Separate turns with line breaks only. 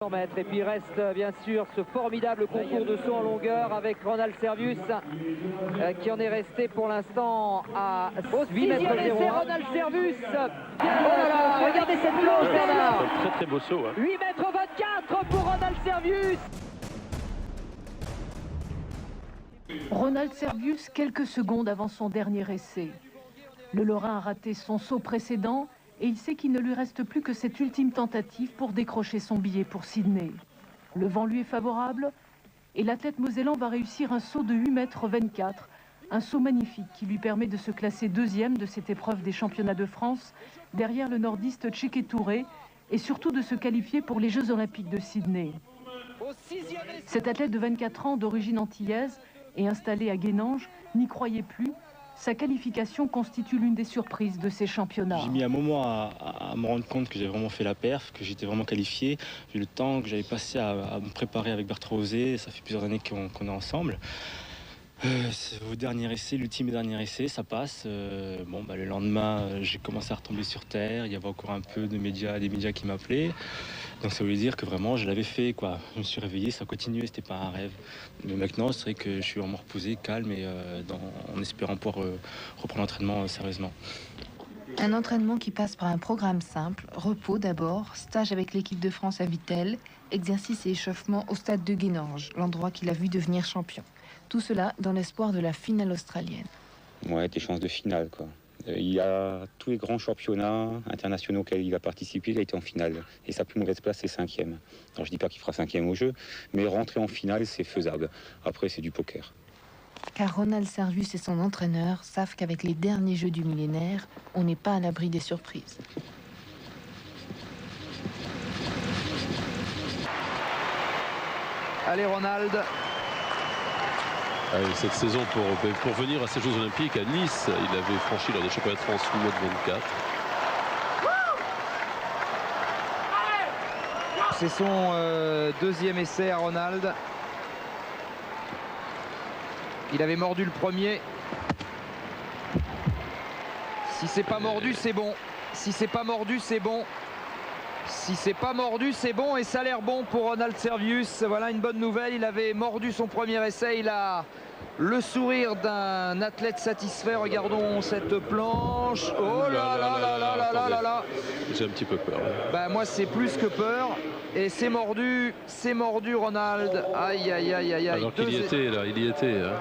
Et puis il reste bien sûr ce formidable concours de saut en longueur avec Ronald Servius qui en est resté pour l'instant à 8 mètres 0. Ronald Servius. Oh là là, regardez cette plonge, Bernard.
C'est un très très beau saut.
8 mètres 24 pour Ronald Servius.
Ronald Servius, quelques secondes avant son dernier essai. Le Lorrain a raté son saut précédent et il sait qu'il ne lui reste plus que cette ultime tentative pour décrocher son billet pour Sydney. Le vent lui est favorable et l'athlète mosellan va réussir un saut de 8 mètres 24, un saut magnifique qui lui permet de se classer deuxième de cette épreuve des championnats de France, derrière le nordiste Tchéké Touré, et surtout de se qualifier pour les Jeux Olympiques de Sydney. Cet athlète de 24 ans d'origine antillaise et installé à Guénange n'y croyait plus. Sa qualification constitue l'une des surprises de ces championnats.
J'ai mis un moment à me rendre compte que j'avais vraiment fait la perf, que j'étais vraiment qualifié. J'ai eu le temps que j'avais passé à me préparer avec Bertrand Osé. Ça fait plusieurs années qu'on est ensemble. Au dernier essai, l'ultime dernier essai, ça passe. Le lendemain, j'ai commencé à retomber sur terre. Il y avait encore un peu de médias, des médias qui m'appelaient. Donc ça voulait dire que vraiment, je l'avais fait, quoi. Je me suis réveillé, ça continuait, c'était pas un rêve. Mais maintenant, c'est vrai que je suis vraiment reposé, calme et en espérant pouvoir reprendre l'entraînement sérieusement.
Un entraînement qui passe par un programme simple, repos d'abord, stage avec l'équipe de France à Vittel, exercice et échauffement au stade de Guénange, l'endroit qu'il a vu devenir champion. Tout cela dans l'espoir de la finale australienne.
Ouais, des chances de finale, quoi. Il y a tous les grands championnats internationaux auxquels il a participé, il a été en finale. Et sa plus mauvaise place, c'est 5e. Alors je dis pas qu'il fera 5e au jeu, mais rentrer en finale, c'est faisable. Après, c'est du poker.
Car Ronald Servius et son entraîneur savent qu'avec les derniers Jeux du millénaire, on n'est pas à l'abri des surprises.
Allez Ronald.
Cette saison, pour venir à ces Jeux Olympiques à Nice, il avait franchi lors des championnats de France 8 mètres 24.
C'est son deuxième essai à Ronald. Il avait mordu le premier. Si c'est pas mordu, c'est bon. Si c'est pas mordu, c'est bon. Si c'est pas mordu, c'est bon et ça a l'air bon pour Ronald Servius. Voilà une bonne nouvelle. Il avait mordu son premier essai. Il a le sourire d'un athlète satisfait. Regardons cette planche. Oh là là là là là là là là.
J'ai un petit peu peur.
Bah moi c'est plus que peur. Et c'est mordu Ronald. Aïe aïe aïe aïe aïe.
Alors qu'il y était là, il y était. Hein.